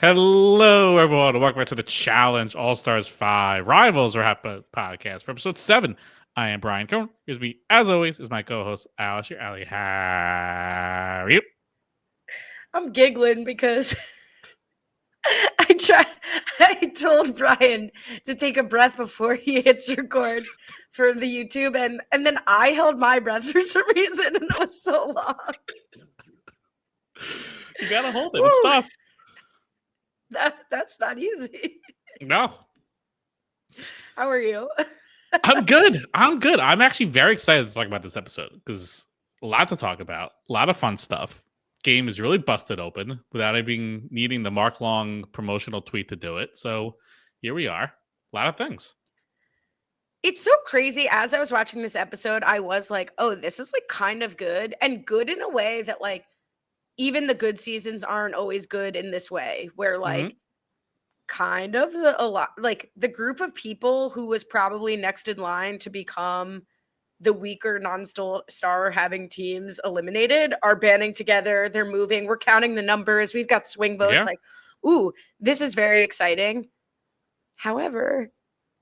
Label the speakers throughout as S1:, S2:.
S1: Hello, everyone, and welcome back to the Challenge All-Stars 5 Rivals RHAP podcast for episode 7. I am Brian Cohen. Here's me, as always, is my co-host, Lasher. Ali, how are you?
S2: I'm giggling because I told Brian to take a breath before he hits record for the YouTube, and then I held my breath for some reason, and it was so long.
S1: You gotta hold it. It's
S2: Woo.
S1: tough.
S2: That's not easy.
S1: No,
S2: How are you?
S1: I'm good. I'm actually very excited to talk about this episode because a lot to talk about. A lot of fun stuff. Game is really busted open without even needing the Mark Long promotional tweet to do it. So here we are. A lot of things.
S2: It's so crazy. As I was watching this episode, I was like, oh, this is like kind of good, and good in a way that like even the good seasons aren't always good in this way, where like kind of a lot like the group of people who was probably next in line to become the weaker non-star having teams eliminated are banding together. They're moving. We're counting the numbers. We've got swing votes.
S1: Yeah.
S2: Like, ooh, this is very exciting. However,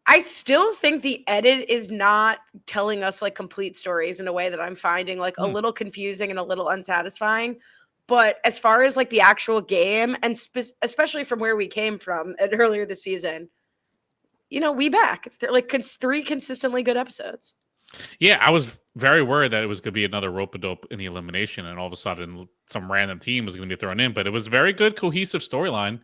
S2: I still think the edit is not telling us like complete stories in a way that I'm finding like a little confusing and a little unsatisfying. But as far as like the actual game, and especially from where we came from earlier this season, you know, we back. They're like 3 consistently good episodes.
S1: Yeah, I was very worried that it was going to be another rope-a-dope in the elimination, and all of a sudden some random team was going to be thrown in. But it was very good, cohesive storyline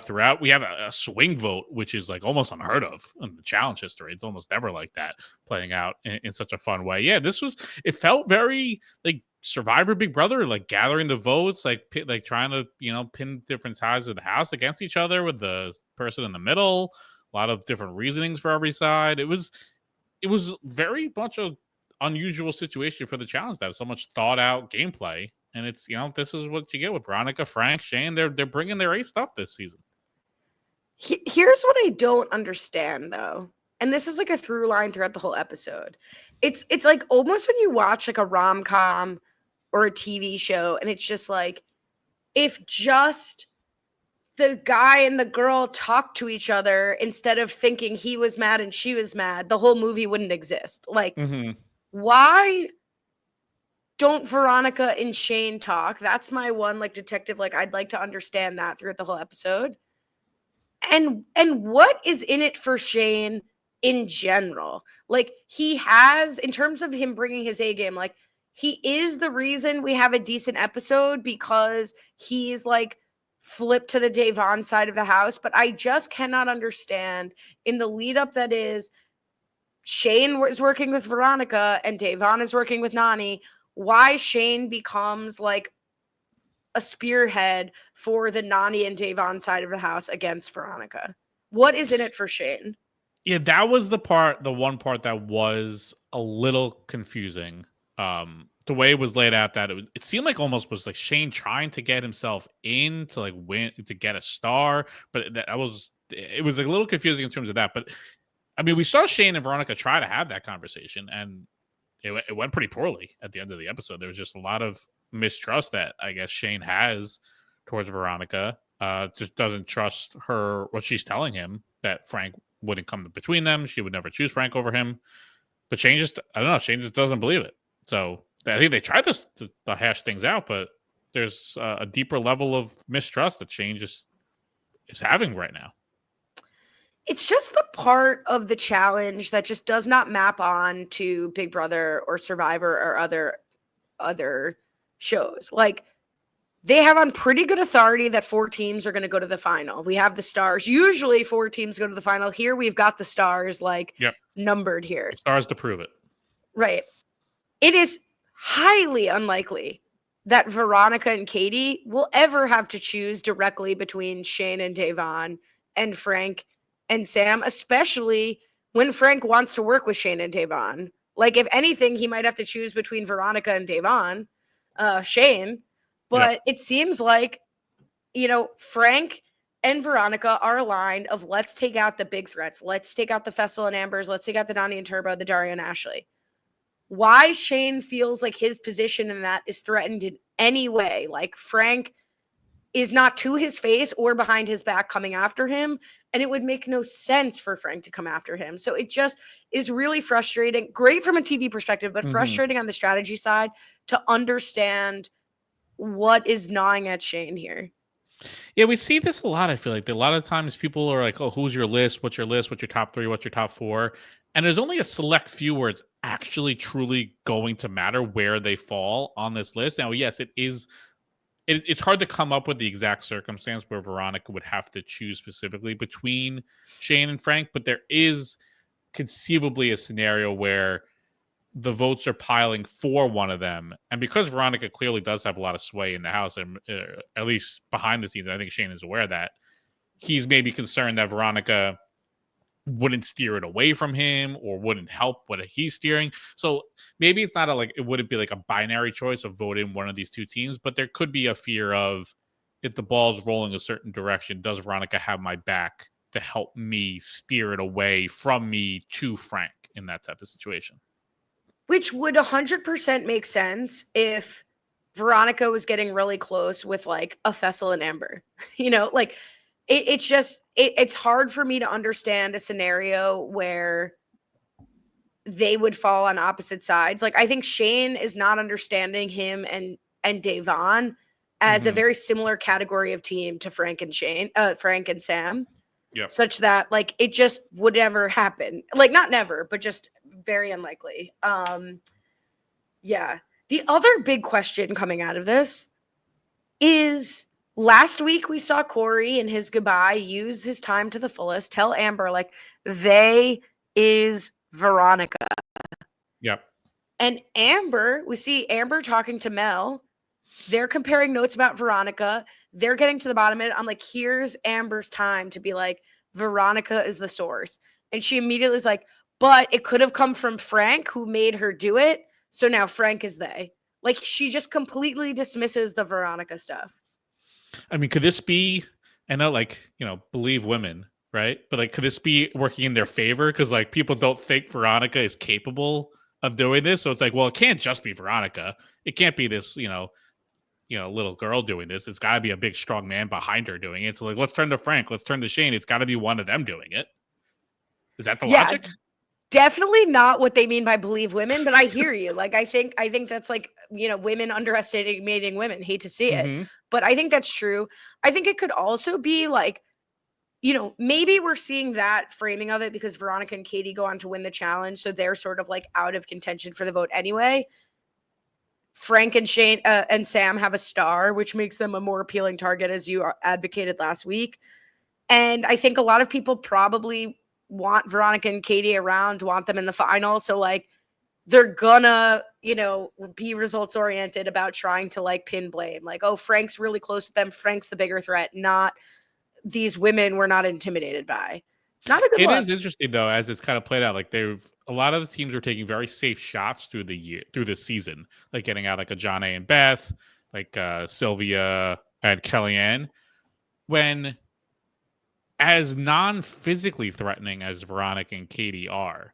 S1: throughout. We have a swing vote, which is like almost unheard of in the challenge history. It's almost never like that playing out in such a fun way. Yeah, it felt very like Survivor Big Brother, like gathering the votes, like trying to pin different sides of the house against each other with the person in the middle. A lot of different reasonings for every side. It was very much a unusual situation for the challenge that have so much thought out gameplay. And it's, this is what you get with Veronica, Frank, Shane. They're bringing their A stuff this season.
S2: Here's what I don't understand though. And this is like a through line throughout the whole episode. It's like almost when you watch like a rom-com or a TV show, and it's just like, if just the guy and the girl talked to each other instead of thinking he was mad and she was mad, the whole movie wouldn't exist. Like, why don't Veronica and Shane talk? That's my one like detective. Like, I'd like to understand that throughout the whole episode. And what is in it for Shane in general? Like, he has, in terms of him bringing his A game, like, he is the reason we have a decent episode because he's like flip to the Davon side of the house. But I just cannot understand in the lead up that is Shane is working with Veronica and Davon is working with Nany, why Shane becomes like a spearhead for the Nany and Davon side of the house against Veronica. What is in it for Shane?
S1: Yeah, that was the one part that was a little confusing. The way it was laid out, that it seemed like almost was like Shane trying to get himself in to like win to get a star, but it was a little confusing in terms of that. But I mean, we saw Shane and Veronica try to have that conversation, and it went pretty poorly at the end of the episode. There was just a lot of mistrust that I guess Shane has towards Veronica. Just doesn't trust her, what she's telling him, that Frank wouldn't come between them. She would never choose Frank over him. But Shane just, I don't know, Shane just doesn't believe it. So I think they tried to hash things out, but there's a deeper level of mistrust that Shane just is having right now.
S2: It's just the part of the challenge that just does not map on to Big Brother or Survivor or other shows. Like, they have on pretty good authority that 4 teams are going to go to the final. We have the stars. Usually 4 teams go to the final. Here we've got the stars like numbered here.
S1: The stars to prove it.
S2: Right. It is highly unlikely that Veronica and Katie will ever have to choose directly between Shane and Davon and Frank and Sam, especially when Frank wants to work with Shane and Davon. Like, if anything, he might have to choose between Veronica and Davon, Shane. But it seems like, Frank and Veronica are aligned of let's take out the big threats. Let's take out the Fessel and Ambers. Let's take out the Nany and Turbo, the Dario and Ashley. Why Shane feels like his position in that is threatened in any way. Like, Frank is not to his face or behind his back coming after him. And it would make no sense for Frank to come after him. So it just is really frustrating. Great from a TV perspective, but frustrating on the strategy side to understand what is gnawing at Shane here.
S1: Yeah, we see this a lot. I feel like a lot of times people are like, "Oh, who's your list? What's your list? What's your top 3? What's your top 4?" And there's only a select few where it's actually truly going to matter where they fall on this list. Now, yes, it is. It's hard to come up with the exact circumstance where Veronica would have to choose specifically between Shane and Frank, but there is conceivably a scenario where the votes are piling for one of them. And because Veronica clearly does have a lot of sway in the house, and at least behind the scenes, and I think Shane is aware of that, he's maybe concerned that Veronica wouldn't steer it away from him or wouldn't help what he's steering. So maybe it's not it wouldn't be like a binary choice of voting one of these two teams, but there could be a fear of, if the ball's rolling a certain direction, does Veronica have my back to help me steer it away from me to Frank in that type of situation?
S2: Which would 100% make sense if Veronica was getting really close with like a Fessel and Amber. It's hard for me to understand a scenario where they would fall on opposite sides. Like, I think Shane is not understanding him and Davon as a very similar category of team to Frank and Sam.
S1: Yep.
S2: Such that like it just would never happen. Like, not never, but just very unlikely. Yeah. The other big question coming out of this is, last week we saw Corey in his goodbye use his time to the fullest, tell Amber like they is Veronica.
S1: Yep.
S2: And Amber, we see Amber talking to Mel. They're comparing notes about Veronica. They're getting to the bottom of it. I'm like, here's Amber's time to be like, Veronica is the source. And she immediately is like, but it could have come from Frank, who made her do it. So now Frank is they. Like, she just completely dismisses the Veronica stuff.
S1: I mean, could this be, I know, believe women, right? But could this be working in their favor? Because people don't think Veronica is capable of doing this. So it's like, well, it can't just be Veronica. It can't be this, little girl doing this. It's got to be a big, strong man behind her doing it. So let's turn to Frank. Let's turn to Shane. It's got to be one of them doing it. Is that the logic?
S2: Definitely not what they mean by believe women, but I hear you. I think that's women underestimating women. Hate to see it, but I think that's true. I think it could also be maybe we're seeing that framing of it because Veronica and Katie go on to win the challenge. So they're sort of out of contention for the vote anyway. Frank and Shane and Sam have a star, which makes them a more appealing target, as you advocated last week. And I think a lot of people probably want Veronica and Katie around, want them in the final. So they're gonna, be results oriented about trying to pin blame. Oh, Frank's really close with them. Frank's the bigger threat, not these women we're not intimidated by. Not a good look.
S1: It is interesting though, as it's kind of played out. A lot of the teams are taking very safe shots through the season, getting out a John A and Beth, Sylvia and Kellyanne, when as non-physically threatening as Veronica and Katie are,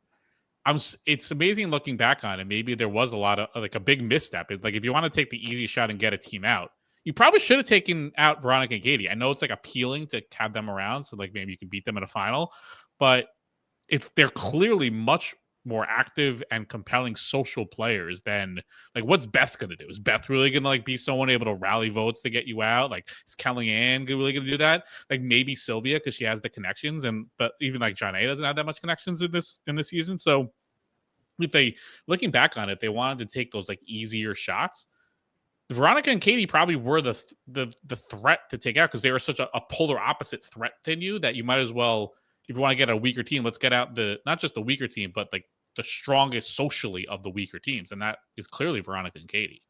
S1: it's amazing looking back on it. Maybe there was a lot of a big misstep. If you want to take the easy shot and get a team out, you probably should have taken out Veronica and Katie. I know it's appealing to have them around, so maybe you can beat them in a final, but they're clearly much more active and compelling social players than what's Beth gonna do? Is Beth really gonna be someone able to rally votes to get you out? Is Kellyanne really gonna do that? Maybe Sylvia, because she has the connections, but even John A doesn't have that much connections in this season. So if looking back on it, they wanted to take those easier shots. Veronica and Katie probably were the threat to take out, because they were such a polar opposite threat than you that you might as well, if you want to get a weaker team, let's get out not just the weaker team, but the strongest socially of the weaker teams, and that is clearly Veronica and Katie.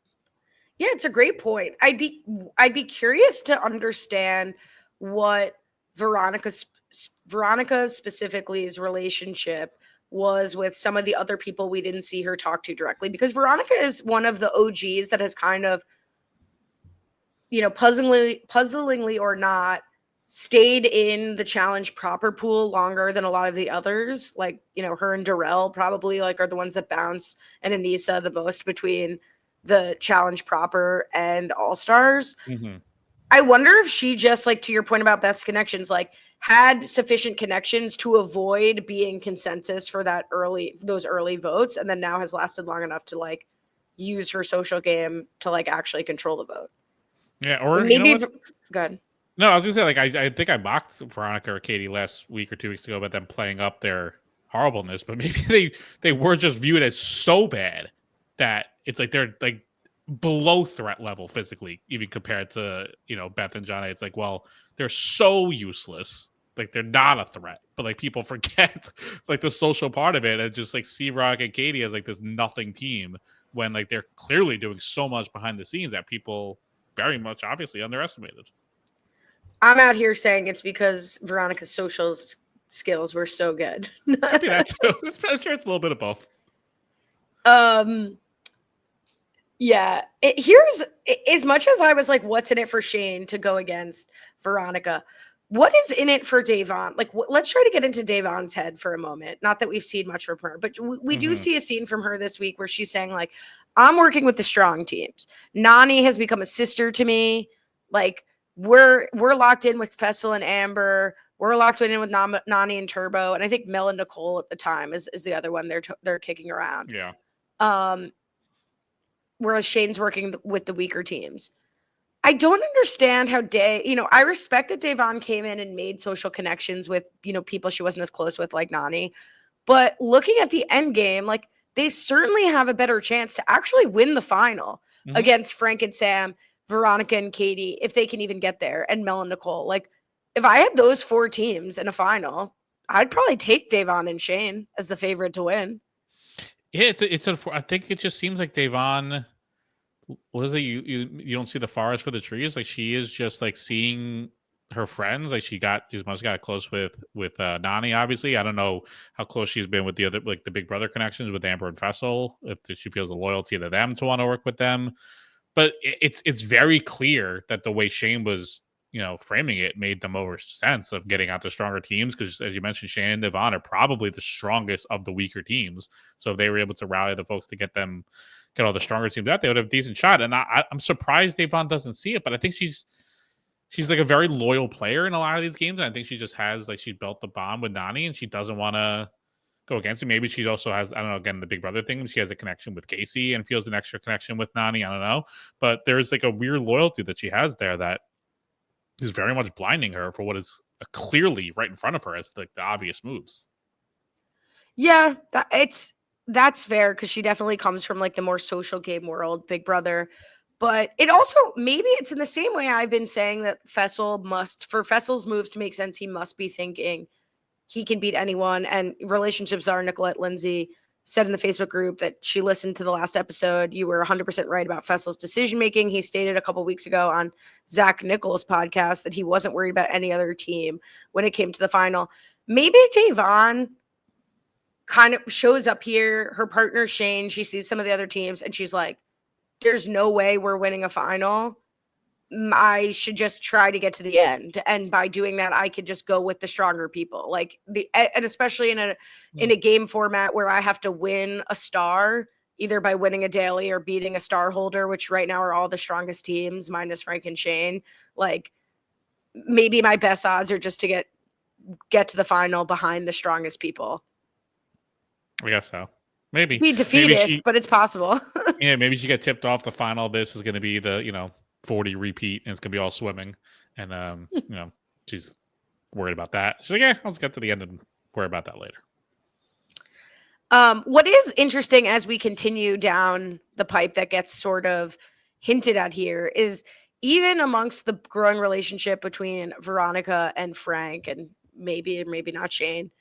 S2: Yeah, it's a great point. I'd be curious to understand what Veronica specifically's relationship was with some of the other people we didn't see her talk to directly, because Veronica is one of the OGs that has kind of, puzzlingly or not, stayed in the challenge proper pool longer than a lot of the others. Her and Darrell probably are the ones that bounce, and Anissa the most between the challenge proper and all stars. I wonder if she just, like, to your point about Beth's connections, like, had sufficient connections to avoid being consensus for those early votes, and then now has lasted long enough to, like, use her social game to, like, actually control the vote.
S1: Yeah, or you know
S2: Maybe
S1: what?
S2: good.
S1: No, I was gonna say, like, I think I mocked Veronica or Katie last week or 2 weeks ago about them playing up their horribleness, but maybe they were just viewed as so bad that it's like they're like below threat level physically, even compared to, Beth and Johnny. It's like, well, they're so useless. Like they're not a threat. But like people forget like the social part of it and just like see Veronica and Katie as like this nothing team when like they're clearly doing so much behind the scenes that people very much obviously underestimated.
S2: I'm out here saying it's because Veronica's social skills were so good.
S1: Could be that too. I'm sure it's a little bit of both.
S2: Yeah. Here's, as much as I was like, what's in it for Shane to go against Veronica? What is in it for Davon? Like, let's try to get into Davon's head for a moment. Not that we've seen much from her, but we do see a scene from her this week where she's saying, like, I'm working with the strong teams. Nany has become a sister to me. Like, we're locked in with Fessel and Amber. We're locked in with Nany and Turbo. And I think Mel and Nicole at the time is the other one they're kicking around.
S1: Yeah.
S2: Whereas Shane's working with the weaker teams. I don't understand how I respect that Davon came in and made social connections with, people she wasn't as close with, like Nany. But looking at the end game, like, they certainly have a better chance to actually win the final against Frank and Sam, Veronica and Katie, if they can even get there, and Mel and Nicole. Like, if I had those 4 teams in a final, I'd probably take Davon and Shane as the favorite to win.
S1: Yeah, I think it just seems like Davon. What is it? You don't see the forest for the trees. Like she is just like seeing her friends. Like she must got close with Nany. Obviously, I don't know how close she's been with the other, like the Big Brother connections with Amber and Fessel. If she feels a loyalty to them to want to work with them, but it's very clear that the way Shane was framing it made the more sense of getting out the stronger teams because, as you mentioned, Shane and Devon are probably the strongest of the weaker teams. So if they were able to rally the folks to get all the stronger teams out, they would have a decent shot. And I'm surprised Devon doesn't see it, but I think she's like a very loyal player in a lot of these games, and I think she just has she built the bond with Nany, and she doesn't want to go against it. Maybe she also has, I don't know, again, the Big Brother thing. She has a connection with Casey and feels an extra connection with Nany. I don't know. But there's like a weird loyalty that she has there that is very much blinding her for what is clearly right in front of her as the obvious moves.
S2: Yeah, that's fair because she definitely comes from like the more social game world, Big Brother. But it also, maybe it's in the same way I've been saying that for Fessel's moves to make sense, he must be thinking he can beat anyone. And relationships are, Nicolette Lindsay said in the Facebook group that she listened to the last episode. You were 100% right about Fessel's decision making. He stated a couple weeks ago on Zach Nichols' podcast that he wasn't worried about any other team when it came to the final. Maybe Davon kind of shows up here, her partner Shane, she sees some of the other teams and she's like, there's no way we're winning a final. I should just try to get to the end. And by doing that, I could just go with the stronger people. And especially in a game format where I have to win a star, either by winning a daily or beating a star holder, which right now are all the strongest teams minus Frank and Shane. Like maybe my best odds are just to get to the final behind the strongest people.
S1: I guess so. Maybe
S2: be defeatist, but it's possible.
S1: Yeah, maybe she get tipped off the final. This is going to be the 40 repeat, and it's going to be all swimming, and she's worried about that. She's like, yeah, let's get to the end and worry about that later.
S2: What is interesting as we continue down the pipe that gets sort of hinted at here is even amongst the growing relationship between Veronica and Frank, and maybe not Shane,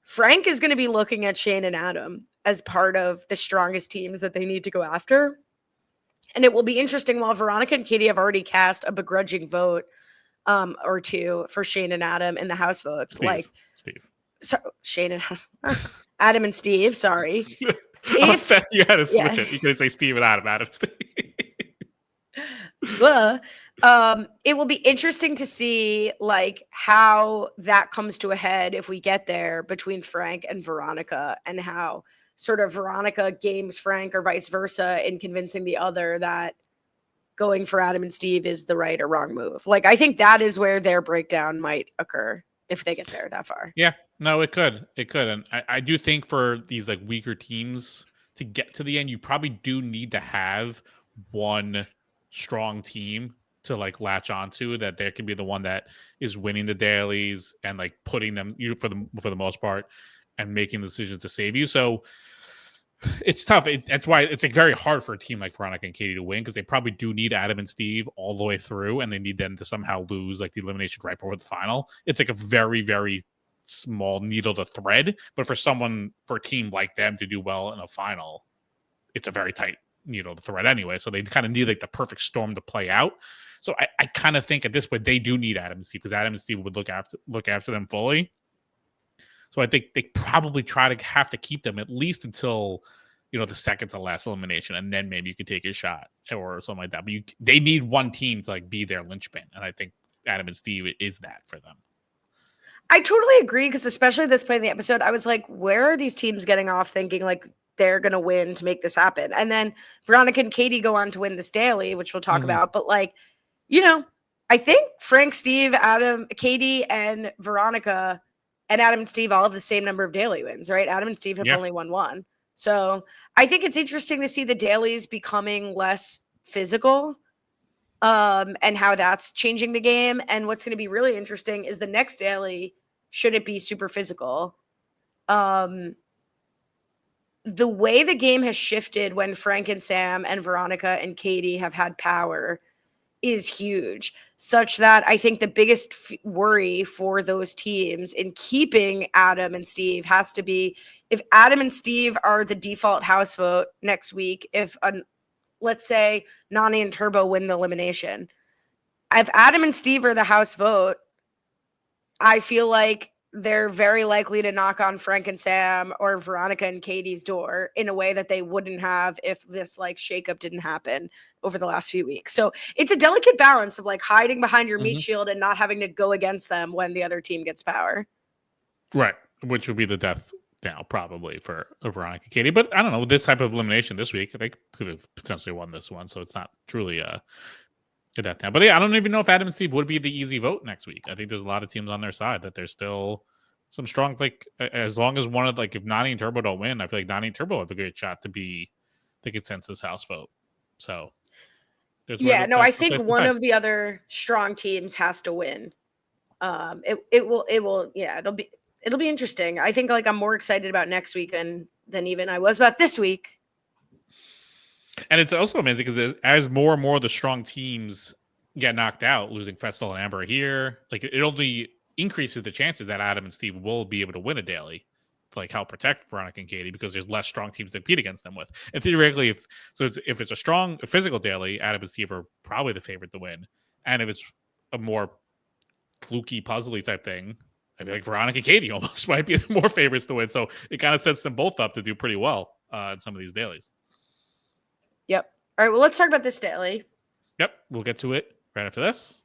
S2: Frank is going to be looking at Shane and Adam as part of the strongest teams that they need to go after. And it will be interesting while Veronica and Katie have already cast a begrudging vote or two for Shane and Adam in the house votes.
S1: Steve.
S2: So Shane and Adam and Steve, sorry.
S1: If you had to switch it, you could say Steve and Adam, Steve.
S2: It will be interesting to see how that comes to a head if we get there between Frank and Veronica, and how sort of Veronica games Frank or vice versa in convincing the other that going for Adam and Steve is the right or wrong move. Like, I think that is where their breakdown might occur if they get there that far.
S1: Yeah, no, it could. And I do think for these like weaker teams to get to the end, you probably do need to have one strong team to like latch onto, that there can be the one that is winning the dailies and like putting them you for the most part and making the decisions to save you. So it's tough. That's why it's like very hard for a team like Veronica and Katie to win, because they probably do need Adam and Steve all the way through, and they need them to somehow lose like the elimination right before the final. It's like a very, very small needle to thread. But for a team like them to do well in a final, it's a very tight needle to thread anyway. So they kind of need like the perfect storm to play out. So I kind of think at this point they do need Adam and Steve, because Adam and Steve would look after them fully. So I think they probably have to keep them at least until, the second to last elimination, and then maybe you could take a shot or something like that. But they need one team to like be their linchpin, and I think Adam and Steve is that for them.
S2: I totally agree, because especially at this point in the episode, I was like, where are these teams getting off thinking like they're going to win to make this happen? And then Veronica and Katie go on to win this daily, which we'll talk about. But like, I think Frank, Steve, Adam, Katie, and Veronica and Adam and Steve all have the same number of daily wins, right? Adam and Steve have only won one. So I think it's interesting to see the dailies becoming less physical, and how that's changing the game. And what's going to be really interesting is the next daily, should it be super physical? The way the game has shifted when Frank and Sam and Veronica and Katie have had power is huge, such that I think the biggest worry for those teams in keeping Adam and Steve has to be if Adam and Steve are the default house vote next week, if let's say Nany and Turbo win the elimination, if Adam and Steve are the house vote, I feel like they're very likely to knock on Frank and Sam or Veronica and Katie's door in a way that they wouldn't have if this like shakeup didn't happen over the last few weeks. So it's a delicate balance of like hiding behind your meat shield and not having to go against them when the other team gets power.
S1: Right. Which would be the death now probably for Veronica and Katie. But I don't know, with this type of elimination this week, they could have potentially won this one. So it's not truly that now. But yeah, I don't even know if Adam and Steve would be the easy vote next week. I think there's a lot of teams on their side that there's still some strong, like, as long as one of, like, if Nany and Turbo don't win, I feel like Nany and Turbo have a great shot to be the consensus house vote. So
S2: I think one of the other strong teams has to win. It'll be interesting. I think like I'm more excited about next week than even I was about this week.
S1: And it's also amazing because as more and more of the strong teams get knocked out, losing Festal and Amber here, like it only increases the chances that Adam and Steve will be able to win a daily to like help protect Veronica and Katie, because there's less strong teams to compete against them with. And theoretically, if it's a strong physical daily, Adam and Steve are probably the favorite to win. And if it's a more fluky, puzzly type thing, I feel like Veronica and Katie almost might be more favorites to win. So it kind of sets them both up to do pretty well in some of these dailies.
S2: Yep. All right. Well, let's talk about this daily.
S1: Yep. We'll get to it right after this.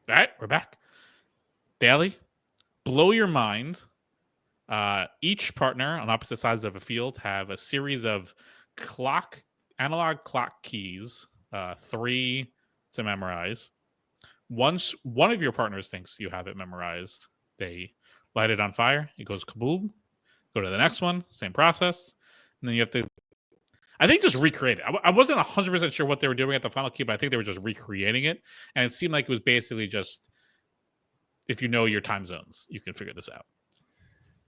S1: All right. We're back. Daily. Blow your mind. Each partner on opposite sides of a field have a series of analog clock keys, 3 to memorize. Once one of your partners thinks you have it memorized, they light it on fire. It goes kaboom. Go to the next one. Same process. And then you have to, I think, just recreate it. I wasn't 100% sure what they were doing at the final key, but I think they were just recreating it. And it seemed like it was basically just, if you know your time zones, you can figure this out.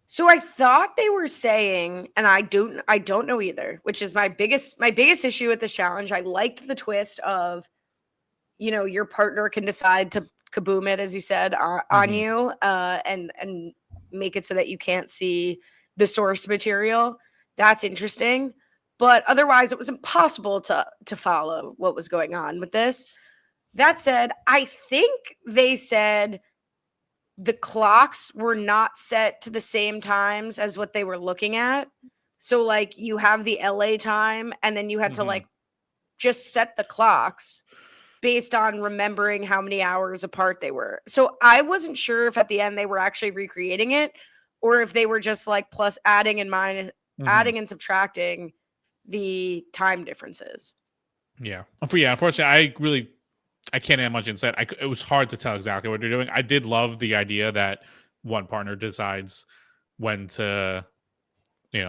S2: So I thought they were saying, and I don't know either, which is my biggest issue with this challenge. I liked the twist of, your partner can decide to kaboom it, as you said, on you, and make it so that you can't see the source material. That's interesting. But otherwise, it was impossible to follow what was going on with this. That said, I think they said the clocks were not set to the same times as what they were looking at. So, like, you have the LA time, and then you had to, like, just set the clocks based on remembering how many hours apart they were. So I wasn't sure if at the end they were actually recreating it, or if they were just, like, plus adding and subtracting the time differences.
S1: Yeah. Unfortunately, I can't add much insight. It was hard to tell exactly what they're doing. I did love the idea that one partner decides when to,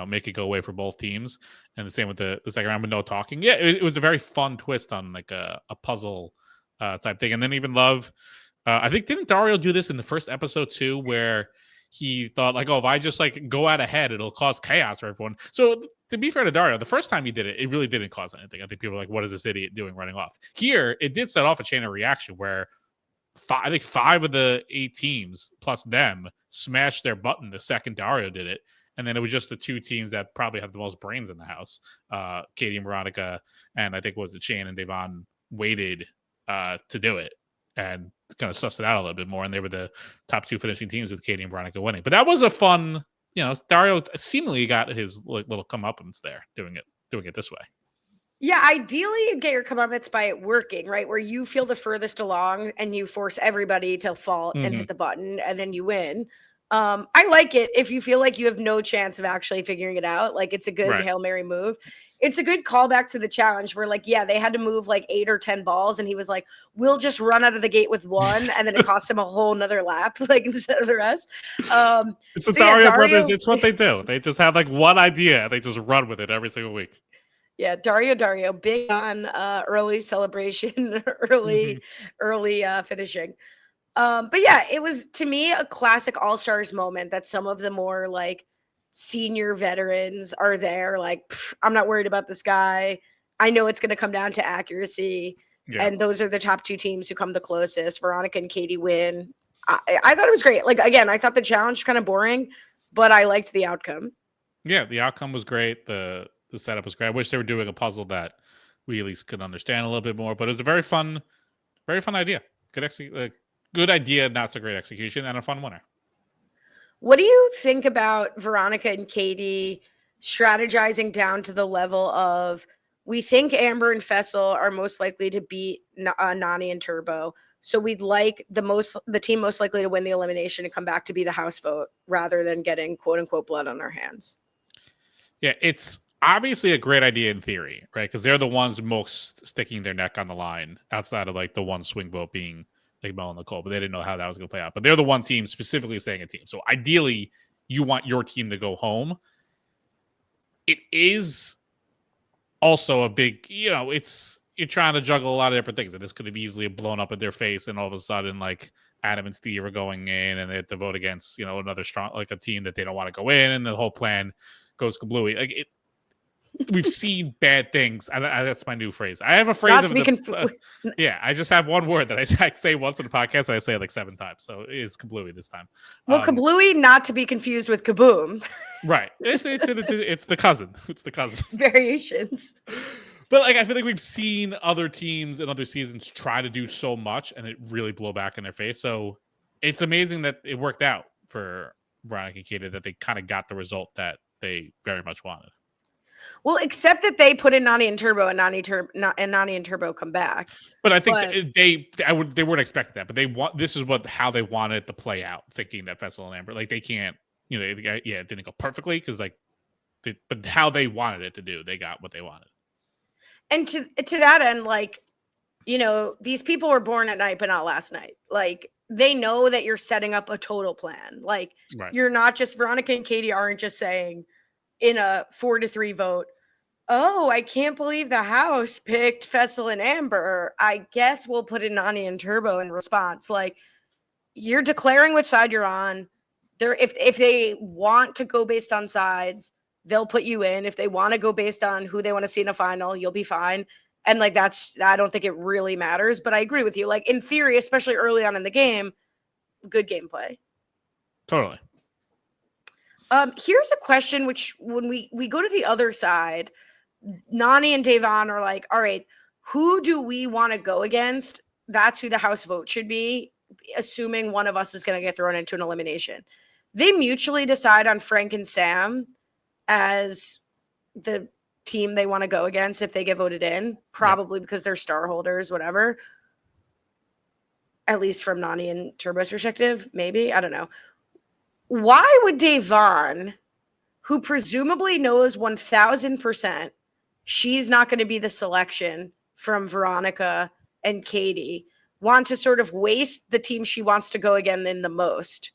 S1: make it go away for both teams, and the same with the second round with no talking. Yeah, it was a very fun twist on like a puzzle type thing, and then even love. I think didn't Dario do this in the first episode too, where he thought like, oh, if I just like go out ahead, it'll cause chaos for everyone. So to be fair to Dario, the first time he did it, it really didn't cause anything. I think people were like, what is this idiot doing running off? Here, it did set off a chain of reaction where I think 5 of the 8 teams plus them smashed their button the second Dario did it. And then it was just the 2 teams that probably have the most brains in the house, Katie and Veronica, and I think was it Shane and Devon waited to do it and kind of suss it out a little bit more. And they were the top 2 finishing teams with Katie and Veronica winning. But that was a fun, Dario seemingly got his little comeuppance there doing it this way.
S2: Yeah, ideally you get your comeuppance by it working, right? Where you feel the furthest along and you force everybody to fall and hit the button and then you win. I like it if you feel like you have no chance of actually figuring it out. Like it's a good Hail Mary move. It's a good callback to the challenge where like, yeah, they had to move like 8 or 10 balls. And he was like, we'll just run out of the gate with 1. And then it cost him a whole nother lap, like instead of the rest.
S1: It's the Dario brothers. It's what they do. They just have like one idea. They just run with it every single week.
S2: Yeah, Dario, big on early celebration, early finishing. But yeah, it was to me a classic All-Stars moment that some of the more like senior veterans are there. Like, I'm not worried about this guy. I know it's going to come down to accuracy. Yeah. And those are the top 2 teams who come the closest. Veronica and Katie win. I thought it was great. Like, again, I thought the challenge was kind of boring, but I liked the outcome.
S1: Yeah, the outcome was great. The setup was great. I wish they were doing a puzzle that we at least could understand a little bit more, but it was a very fun idea. Good idea, not so great execution, and a fun winner.
S2: What do you think about Veronica and Katie strategizing down to the level of, we think Amber and Fessel are most likely to beat Nany and Turbo, so we'd like the team most likely to win the elimination to come back to be the house vote rather than getting quote unquote blood on our hands?
S1: Yeah, it's obviously a great idea in theory, right? Because they're the ones most sticking their neck on the line outside of like the one swing vote being like Mel and Nicole, but they didn't know how that was going to play out. But they're the one team specifically saying a team. So ideally, you want your team to go home. It is also a big, you're trying to juggle a lot of different things. And this could have easily blown up in their face. And all of a sudden, like Adam and Steve are going in and they have to vote against, another strong, like a team that they don't want to go in. And the whole plan goes kablooey. Like we've seen bad things. That's my new phrase. I have a phrase. Yeah, I just have one word that I say once in the podcast, and I say it like 7 times. So it is kablooey this time.
S2: Well, kablooey, not to be confused with kaboom.
S1: Right. It's the cousin. It's the cousin.
S2: Variations.
S1: But like I feel like we've seen other teams in other seasons try to do so much, and it really blow back in their face. So it's amazing that it worked out for Veronica and Katie, that they kind of got the result that they very much wanted.
S2: Well, except that they put in Nany and Turbo, and Nany and Turbo come back.
S1: But I think they weren't expecting that. But this is how they wanted it to play out, thinking that Fessel and Amber, like they can't, it didn't go perfectly because but how they wanted it to do, they got what they wanted.
S2: And to that end, like, these people were born at night, but not last night. Like they know that you're setting up a total plan. Like You're not just Veronica and Katie aren't just saying, in a 4-3 vote, oh, I can't believe the house picked Fessel and Amber. I guess we'll put in Nany and Turbo in response. Like you're declaring which side you're on. If they want to go based on sides, they'll put you in. If they want to go based on who they want to see in a final, you'll be fine. And like I don't think it really matters. But I agree with you. Like in theory, especially early on in the game, good gameplay.
S1: Totally.
S2: Here's a question, which when we go to the other side, Nany and Devon are like, all right, who do we want to go against? That's who the house vote should be, assuming one of us is going to get thrown into an elimination. They mutually decide on Frank and Sam as the team they want to go against if they get voted in, probably because they're star holders, whatever. At least from Nany and Turbo's perspective, maybe. I don't know. Why would Devon, who presumably knows 1,000% she's not going to be the selection from Veronica and Katie want to sort of waste the team she wants to go again in the most.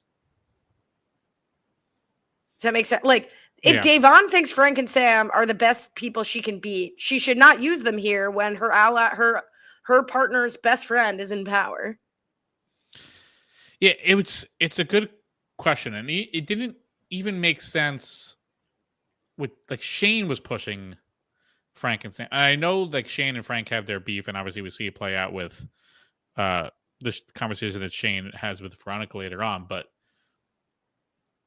S2: Does that make sense? Like, if Davon thinks Frank and Sam are the best people she can beat, she should not use them here when her partner's best friend is in power.
S1: Yeah, it's a good question, and it didn't even make sense with like Shane was pushing Frank and Sam. And I know like Shane and Frank have their beef, and obviously we see it play out with this conversation that Shane has with Veronica later on, but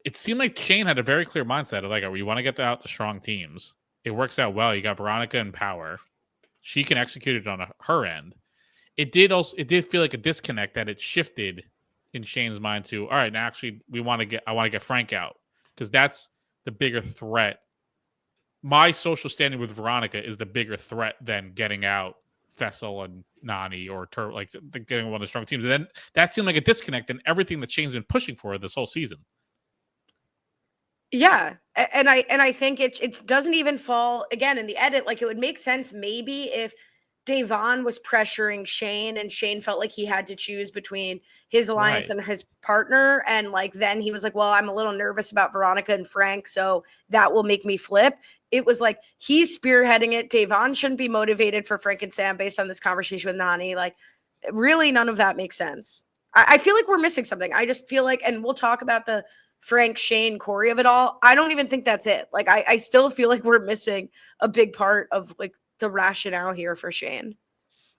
S1: it seemed like Shane had a very clear mindset of like, we want to get out the strong teams. It works out well. You got Veronica in power. She can execute it on her end. It did feel like a disconnect that it shifted in Shane's mind to, all right, now actually I want to get Frank out because that's the bigger threat. My social standing with Veronica is the bigger threat than getting out Fessel and Nany or like getting one of the strong teams. And then that seemed like a disconnect in everything that Shane's been pushing for this whole season.
S2: Yeah, and I think it doesn't even fall again in the edit. Like, it would make sense maybe if Davon was pressuring Shane and Shane felt like he had to choose between his alliance and his partner, and like then he was like, well, I'm a little nervous about Veronica and Frank, so that will make me flip. It was like he's spearheading it. Davon shouldn't be motivated for Frank and Sam based on this conversation with Nany. Like, really, none of that makes sense. I feel like we're missing something. I just feel like, and we'll talk about the Frank, Shane, Corey of it all. I don't even think that's it. Like, I still feel like we're missing a big part of like the rationale here for Shane.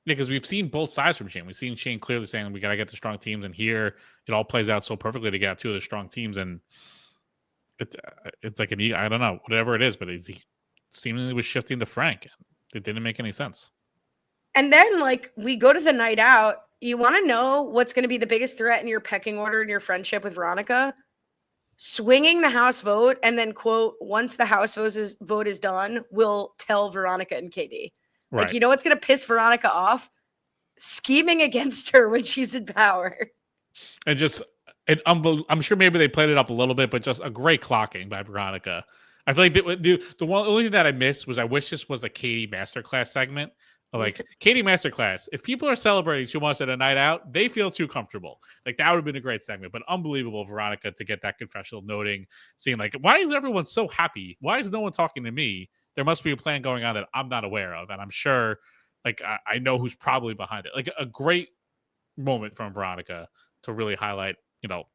S1: Yeah, because we've seen both sides from Shane. We've seen Shane clearly saying we got to get the strong teams, and here it all plays out so perfectly to get out two of the strong teams, and it's like I don't know, whatever it is, but he seemingly was shifting to Frank. It didn't make any sense.
S2: And then like we go to the night out. You want to know what's going to be the biggest threat in your pecking order in your friendship with Veronica? Swinging the House vote, and then quote, once the House vote is done, we'll tell Veronica and Katie.
S1: Right.
S2: Like, you know what's going to piss Veronica off? Scheming against her when she's in power.
S1: And just, I'm sure maybe they played it up a little bit, but just a great clocking by Veronica. I feel like the only thing that I missed was I wish this was a Katie masterclass segment. Like, Katie masterclass, if people are celebrating too much at a night out, they feel too comfortable. Like, that would have been a great segment, but unbelievable Veronica to get that confessional noting, seeing like, why is everyone so happy? Why is no one talking to me? There must be a plan going on that I'm not aware of. And I'm sure, like, I know who's probably behind it. Like, a great moment from Veronica to really highlight,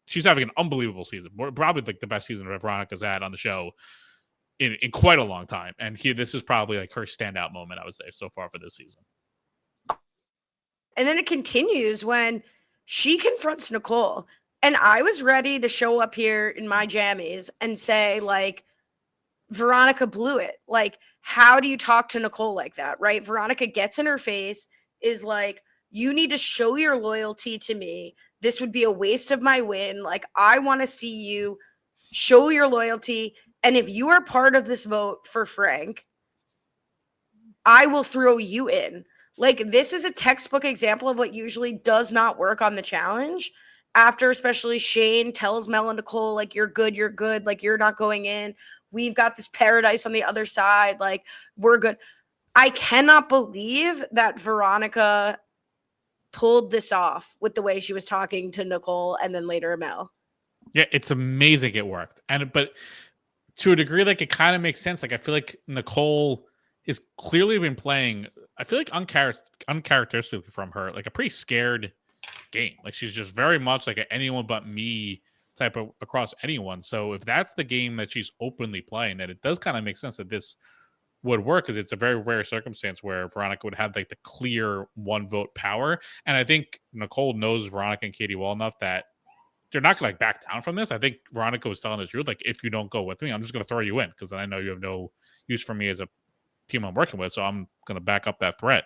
S1: she's having an unbelievable season. Probably like the best season that Veronica's had on the show in quite a long time. And this is probably like her standout moment, I would say, so far for this season.
S2: And then it continues when she confronts Nicole. And I was ready to show up here in my jammies and say, like, Veronica blew it. Like, how do you talk to Nicole like that, right? Veronica gets in her face, is like, you need to show your loyalty to me. This would be a waste of my win. Like, I want to see you show your loyalty. And if you are part of this vote for Frank, I will throw you in. Like, this is a textbook example of what usually does not work on the challenge. After especially Shane tells Mel and Nicole, like, you're good, like, you're not going in. We've got this paradise on the other side. Like, we're good. I cannot believe that Veronica pulled this off with the way she was talking to Nicole and then later Mel.
S1: Yeah, it's amazing it worked. But to a degree, like, it kind of makes sense. Like, I feel like Nicole has clearly been playing, I feel like uncharacteristically from her, like a pretty scared game. Like, she's just very much like an anyone but me type of across anyone. So if that's the game that she's openly playing, then it does kind of make sense that this would work, because it's a very rare circumstance where Veronica would have like the clear one vote power. And I think Nicole knows Veronica and Katie well enough that they're not going to like back down from this. I think Veronica was telling the truth. Like, if you don't go with me, I'm just going to throw you in, because then I know you have no use for me as a team I'm working with. So I'm going to back up that threat.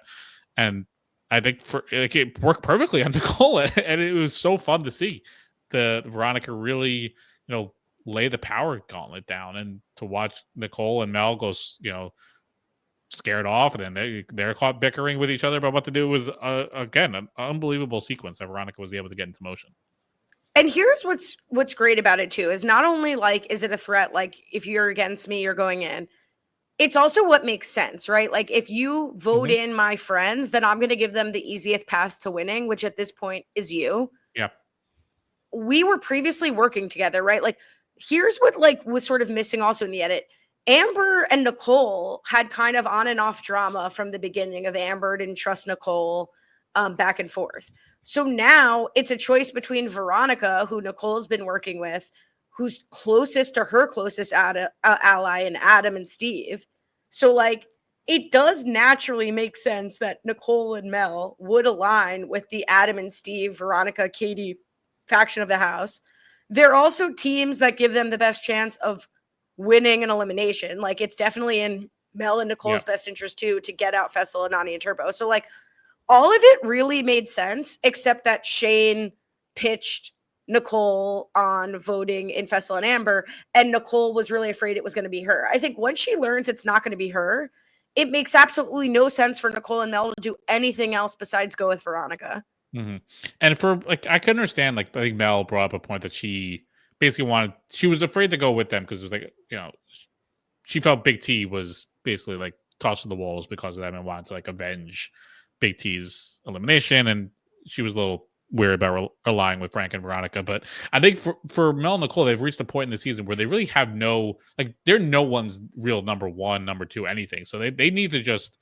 S1: And I think it worked perfectly on Nicole. And it was so fun to see the Veronica really, lay the power gauntlet down, and to watch Nicole and Mel go, scared off. And then they're caught bickering with each other about what to do. Was again, an unbelievable sequence that Veronica was able to get into motion.
S2: And here's what's great about it too, is not only like, is it a threat? Like, if you're against me, you're going in. it's also what makes sense, right? Like if you vote
S1: Hmm.
S2: in my friends, then I'm going to give them the easiest path to winning, which at this point is you.
S1: Yeah.
S2: We were previously working together, right? Like here's what like was sort of missing also in the edit. Amber and Nicole had kind of on and off drama from the beginning. Of Amber didn't trust Nicole, back and forth. So now it's a choice between Veronica, who Nicole's been working with, who's closest to her closest ally, and Adam and Steve. So like it does naturally make sense that Nicole and Mel would align with the Adam and Steve, Veronica, Katie faction of the house. They're also teams that give them the best chance of winning an elimination. Like it's definitely in Mel and Nicole's
S1: Yeah.
S2: best interest too to get out Fessel and Nani and Turbo. So like all of it really made sense, except that Shane pitched Nicole on voting in Fessel and Amber, and Nicole was really afraid it was going to be her. I think once she learns it's not going to be her, it makes absolutely no sense for Nicole and Mel to do anything else besides go with Veronica.
S1: Hmm. And for like, I can understand. Like, I think Mel brought up a point that she basically she was afraid to go with them because it was like, she felt Big T was basically like tossed to the walls because of them and wanted to like avenge Big T's elimination. And she was a little weird about relying with Frank and Veronica. But I think for Mel and Nicole, they've reached a point in the season where they really have they're no one's real number one, number two, anything. So they need to just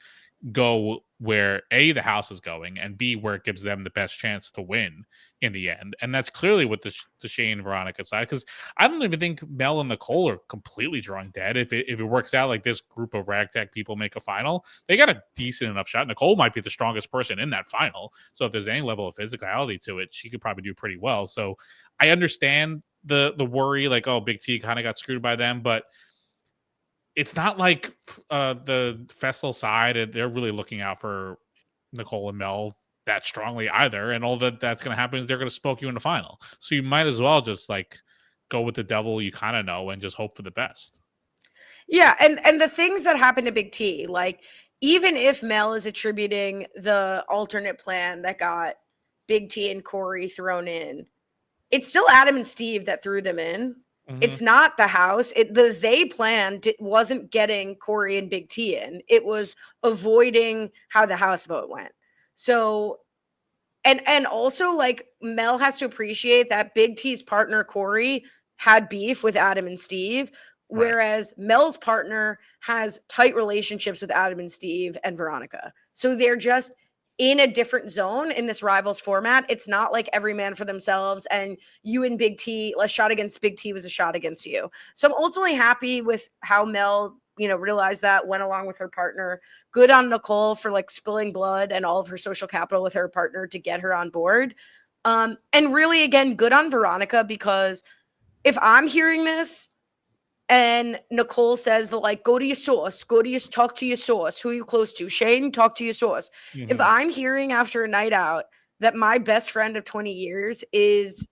S1: go where A, the house is going, and B, where it gives them the best chance to win in the end. And that's clearly what the Shane Veronica side, because I don't even think Mel and Nicole are completely drawing dead. If it works out like this group of ragtag people make a final, they got a decent enough shot. Nicole might be the strongest person in that final. So if there's any level of physicality to it, she could probably do pretty well. So I understand the worry, like, oh, Big T kind of got screwed by them, but it's not like the Fessel side, and they're really looking out for Nicole and Mel that strongly either. And all that's going to happen is they're going to smoke you in the final. So you might as well just like go with the devil you kind of know and just hope for the best.
S2: Yeah, and the things that happen to Big T, like even if Mel is attributing the alternate plan that got Big T and Corey thrown in, it's still Adam and Steve that threw them in.
S1: Mm-hmm.
S2: It's not the house. The they plan wasn't getting Corey and Big T in. It was avoiding how the house vote went. So and also like Mel has to appreciate that Big T's partner Corey had beef with Adam and Steve,
S1: Right.
S2: whereas Mel's partner has tight relationships with Adam and Steve and Veronica. So they're just in a different zone in this rivals format. It's not like every man for themselves and you and Big T, a shot against Big T was a shot against you. So I'm ultimately happy with how Mel, realized that, went along with her partner. Good on Nicole for like spilling blood and all of her social capital with her partner to get her on board. And really, again, good on Veronica, because if I'm hearing this and Nicole says that, like, go to your source, talk to your source. Who are you close to? Shane, talk to your source. If
S1: Mm-hmm.
S2: I'm hearing after a night out that my best friend of 20 years is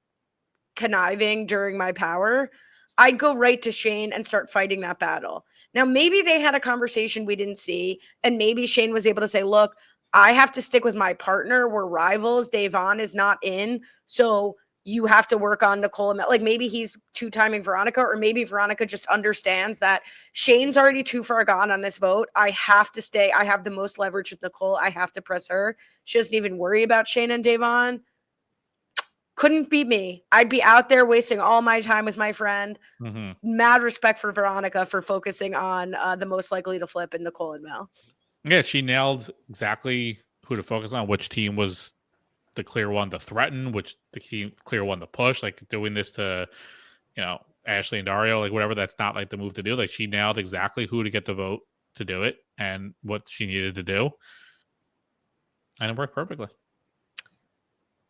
S2: conniving during my power, I'd go right to Shane and start fighting that battle. Now, maybe they had a conversation we didn't see, and maybe Shane was able to say, look, I have to stick with my partner. We're rivals. Davon is not in. So you have to work on Nicole. And like maybe he's two-timing Veronica, or maybe Veronica just understands that Shane's already too far gone on this vote. I have to stay. I have the most leverage with Nicole. I have to press her. She doesn't even worry about Shane and Davon. Couldn't be me. I'd be out there wasting all my time with my friend.
S1: Mm-hmm.
S2: Mad respect for Veronica for focusing on the most likely to flip in Nicole and Mel.
S1: Yeah, she nailed exactly who to focus on, which team was the clear one to threaten, which the clear one to push. Like doing this to, Ashley and Dario, like whatever. That's not like the move to do. Like she nailed exactly who to get the vote to do it and what she needed to do, and it worked perfectly.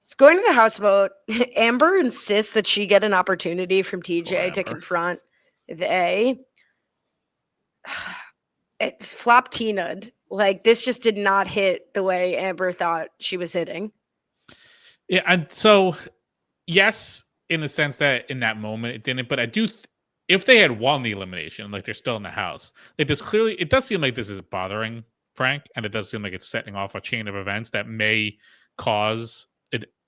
S2: It's going to the house vote. Amber insists that she get an opportunity from TJ to confront the It's flop Tina. Like this just did not hit the way Amber thought she was hitting.
S1: Yeah, and so yes, in the sense that in that moment it didn't, but I do. If they had won the elimination, like they're still in the house, like this clearly, it does seem like this is bothering Frank, and it does seem like it's setting off a chain of events that may cause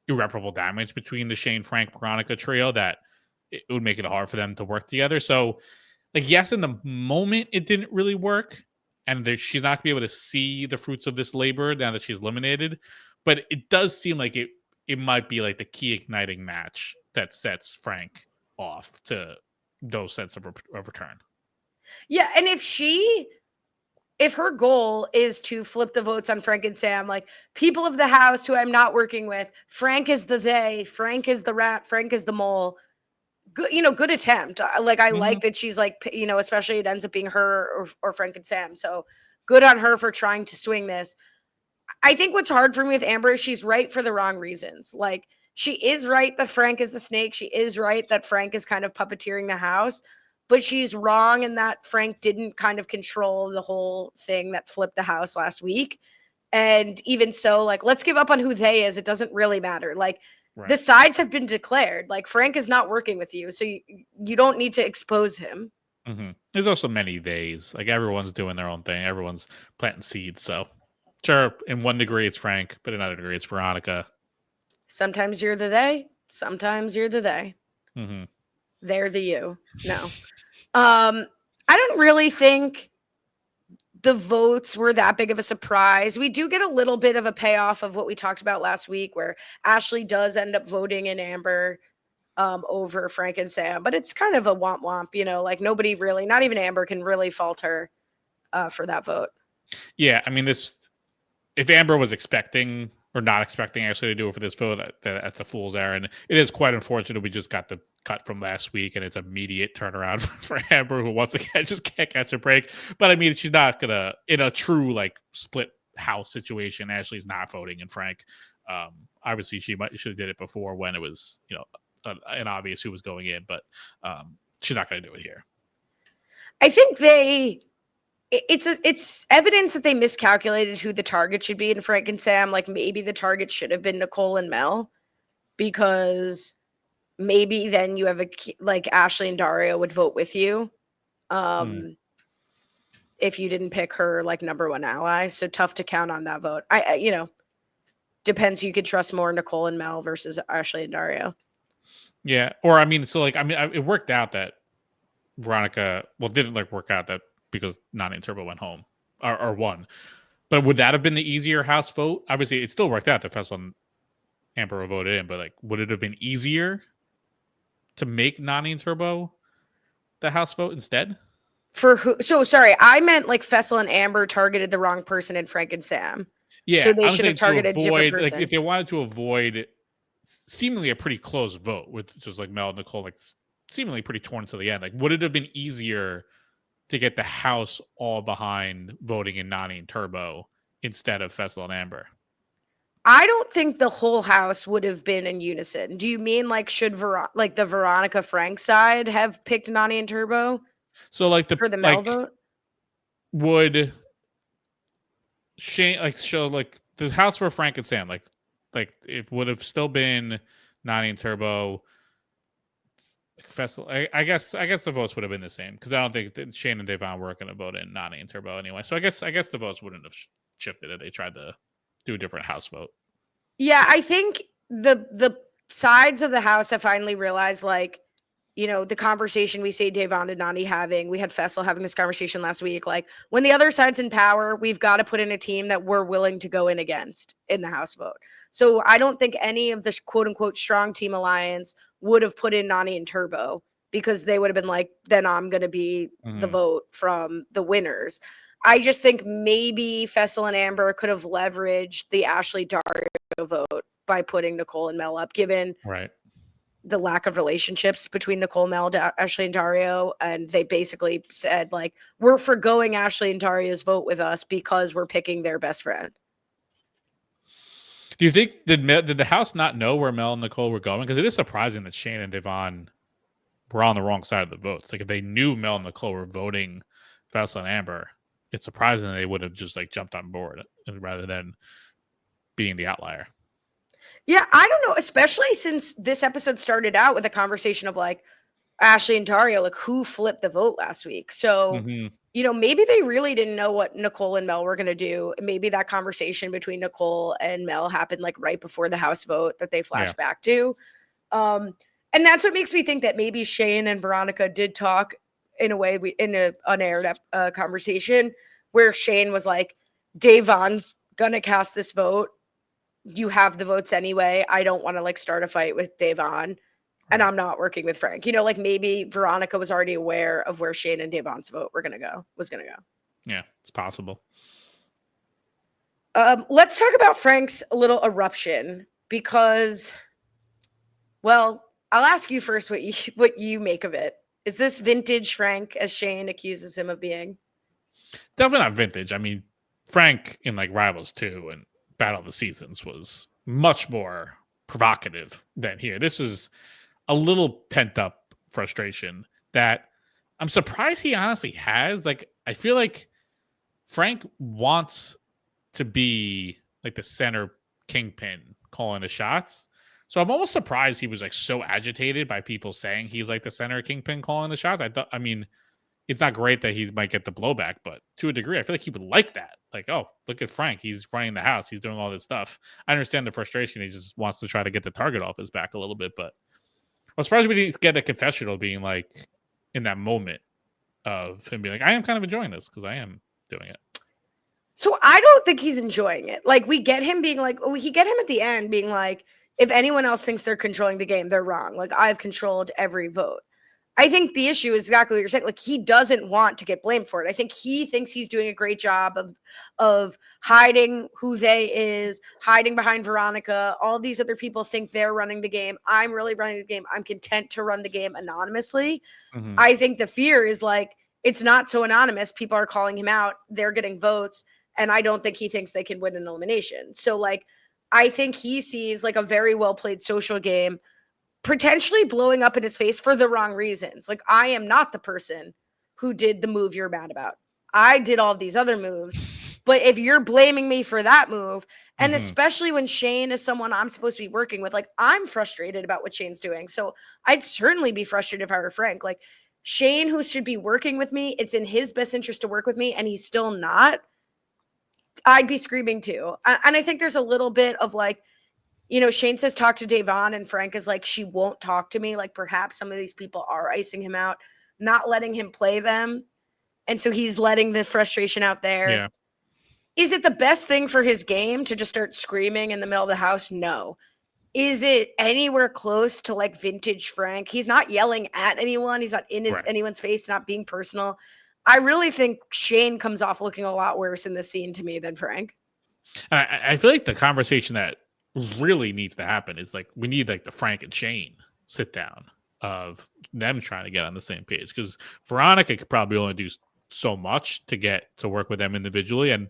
S1: irreparable damage between the Shane, Frank, Veronica trio, that it would make it hard for them to work together. So like, yes, in the moment it didn't really work, and she's not gonna be able to see the fruits of this labor now that she's eliminated. But it does seem like it might be like the key igniting match that sets Frank off to no sense of return.
S2: Yeah, and if her goal is to flip the votes on Frank and Sam, like people of the house who I'm not working with, Frank is the they, Frank is the rat, Frank is the mole. Good, good attempt. I like that she's like, especially it ends up being her or Frank and Sam. So good on her for trying to swing this. I think what's hard for me with Amber is she's right for the wrong reasons. Like she is right that Frank is the snake. She is right that Frank is kind of puppeteering the house, but she's wrong in that Frank didn't kind of control the whole thing that flipped the house last week. And even so, like, let's give up on who they is. It doesn't really matter. Like, the sides have been declared. Like, Frank is not working with you, so you don't need to expose him.
S1: Mm-hmm. There's also many theys. Like, everyone's doing their own thing. Everyone's planting seeds. So, sure, in one degree it's Frank, but in another degree it's Veronica.
S2: Sometimes you're the they. Sometimes you're the they.
S1: Mm-hmm.
S2: They're the you. No. I don't really think the votes were that big of a surprise. We do get a little bit of a payoff of what we talked about last week, where Ashley does end up voting in Amber over Frank and Sam, but it's kind of a womp womp, like nobody really, not even Amber, can really fault her for that vote.
S1: Yeah, I mean, if Amber was expecting or not expecting Ashley to do it for this vote, that's a fool's errand. It is quite unfortunate we just got the cut from last week and it's immediate turnaround for Amber, who once again just can't catch a break. But I mean, she's not gonna, in a true like split house situation, Ashley's not voting in Frank. Obviously she should have did it before when it was, an obvious who was going in, but she's not gonna do it here.
S2: I think it's evidence that they miscalculated who the target should be in Frank and Sam. Like maybe the target should have been Nicole and Mel, because maybe then you have like Ashley and Dario would vote with you. If you didn't pick her like number one ally. So tough to count on that vote. I depends who you could trust more, Nicole and Mel versus Ashley and Dario.
S1: Yeah. Or it worked out that Veronica, didn't like work out that because Nani and Turbo went home or won. But would that have been the easier house vote? Obviously, it still worked out that Fessel and Amber were voted in, but like, would it have been easier to make Nani and Turbo the house vote instead?
S2: For who? So sorry, I meant like Fessel and Amber targeted the wrong person in Frank and Sam.
S1: Yeah,
S2: so they should have targeted a different person.
S1: Like if they wanted to avoid seemingly a pretty close vote with just like Mel and Nicole, like seemingly pretty torn to the end. Like, would it have been easier to get the house all behind voting in Nani and Turbo instead of Fessel and Amber?
S2: I don't think the whole house would have been in unison. Do you mean like should the Veronica Frank side have picked Nani and Turbo?
S1: So like
S2: for the Mel vote?
S1: Would Shane show like the house for Frank and Sam, like it would have still been Nani and Turbo. Fessel, I guess the votes would have been the same, because I don't think that Shane and Devon were going to vote in Nani and Turbo anyway. So I guess the votes wouldn't have shifted if they tried to do a different house vote.
S2: Yeah, I think the sides of the house have finally realized, like, the conversation we see Devon and Nani having. We had Fessel having this conversation last week. Like, when the other side's in power, we've got to put in a team that we're willing to go in against in the house vote. So I don't think any of the quote unquote strong team alliance would have put in Nani and Turbo, because they would have been like, then I'm going to be the vote from the winners. I just think maybe Fessel and Amber could have leveraged the Ashley Dario vote by putting Nicole and Mel up, given the lack of relationships between Nicole, Mel, Ashley, and Dario. And they basically said, like, we're forgoing Ashley and Dario's vote with us because we're picking their best friend.
S1: Do you think, did the house not know where Mel and Nicole were going? Because it is surprising that Shane and Devon were on the wrong side of the votes. Like, if they knew Mel and Nicole were voting Fessel and Amber, it's surprising they would have just like jumped on board rather than being the outlier.
S2: Yeah, I don't know, especially since this episode started out with a conversation of like Ashley and Dario, like who flipped the vote last week. So, maybe they really didn't know what Nicole and Mel were going to do. Maybe that conversation between Nicole and Mel happened like right before the house vote that they flashed back to. And that's what makes me think that maybe Shane and Veronica did talk in a way in a unaired conversation where Shane was like, Davon's gonna cast this vote. You have the votes anyway. I don't want to like start a fight with Davon, and I'm not working with Frank. Like maybe Veronica was already aware of where Shane and Davon's vote was gonna go.
S1: Yeah, it's possible.
S2: Let's talk about Frank's little eruption because, well, I'll ask you first what you make of it. Is this vintage Frank, as Shane accuses him of being?
S1: Definitely not vintage. I mean, Frank in like Rivals 2 and Battle of the Seasons was much more provocative than here. This is a little pent up frustration that I'm surprised he honestly has. Like, I feel like Frank wants to be like the center kingpin calling the shots. So I'm almost surprised he was like so agitated by people saying he's like the center kingpin calling the shots. I mean, it's not great that he might get the blowback, but to a degree, I feel like he would like that. Like, oh, look at Frank. He's running the house. He's doing all this stuff. I understand the frustration. He just wants to try to get the target off his back a little bit, but I'm surprised we didn't get a confessional being like in that moment of him being like, I am kind of enjoying this because I am doing it.
S2: So I don't think he's enjoying it. Like we get him being like, we get him at the end being like, if anyone else thinks they're controlling the game, they're wrong. Like I've controlled every vote. I think the issue is exactly what you're saying. Like he doesn't want to get blamed for it. I think he thinks he's doing a great job of hiding who they is, hiding behind Veronica. All these other people think they're running the game. I'm really running the game. I'm content to run the game anonymously. Mm-hmm. I think the fear is like, it's not so anonymous. People are calling him out. They're getting votes. And I don't think he thinks they can win an elimination. So like, I think he sees like a very well played social game potentially blowing up in his face for the wrong reasons. Like I am not the person who did the move you're mad about. I did all of these other moves. But if you're blaming me for that move, and especially when Shane is someone I'm supposed to be working with, like I'm frustrated about what Shane's doing. So I'd certainly be frustrated if I were Frank. Like Shane, who should be working with me, it's in his best interest to work with me, and he's still not. I'd be screaming too. And I think there's a little bit of like, Shane says talk to Davon, and Frank is like, she won't talk to me. Like perhaps some of these people are icing him out, not letting him play them. And so he's letting the frustration out there.
S1: Yeah.
S2: Is it the best thing for his game to just start screaming in the middle of the house? No. Is it anywhere close to like vintage Frank? He's not yelling at anyone. He's not in anyone's face, not being personal. I really think Shane comes off looking a lot worse in this scene to me than Frank.
S1: I feel like the conversation that really needs to happen is like we need like the Frank and Shane sit down of them trying to get on the same page, because Veronica could probably only do so much to get to work with them individually, and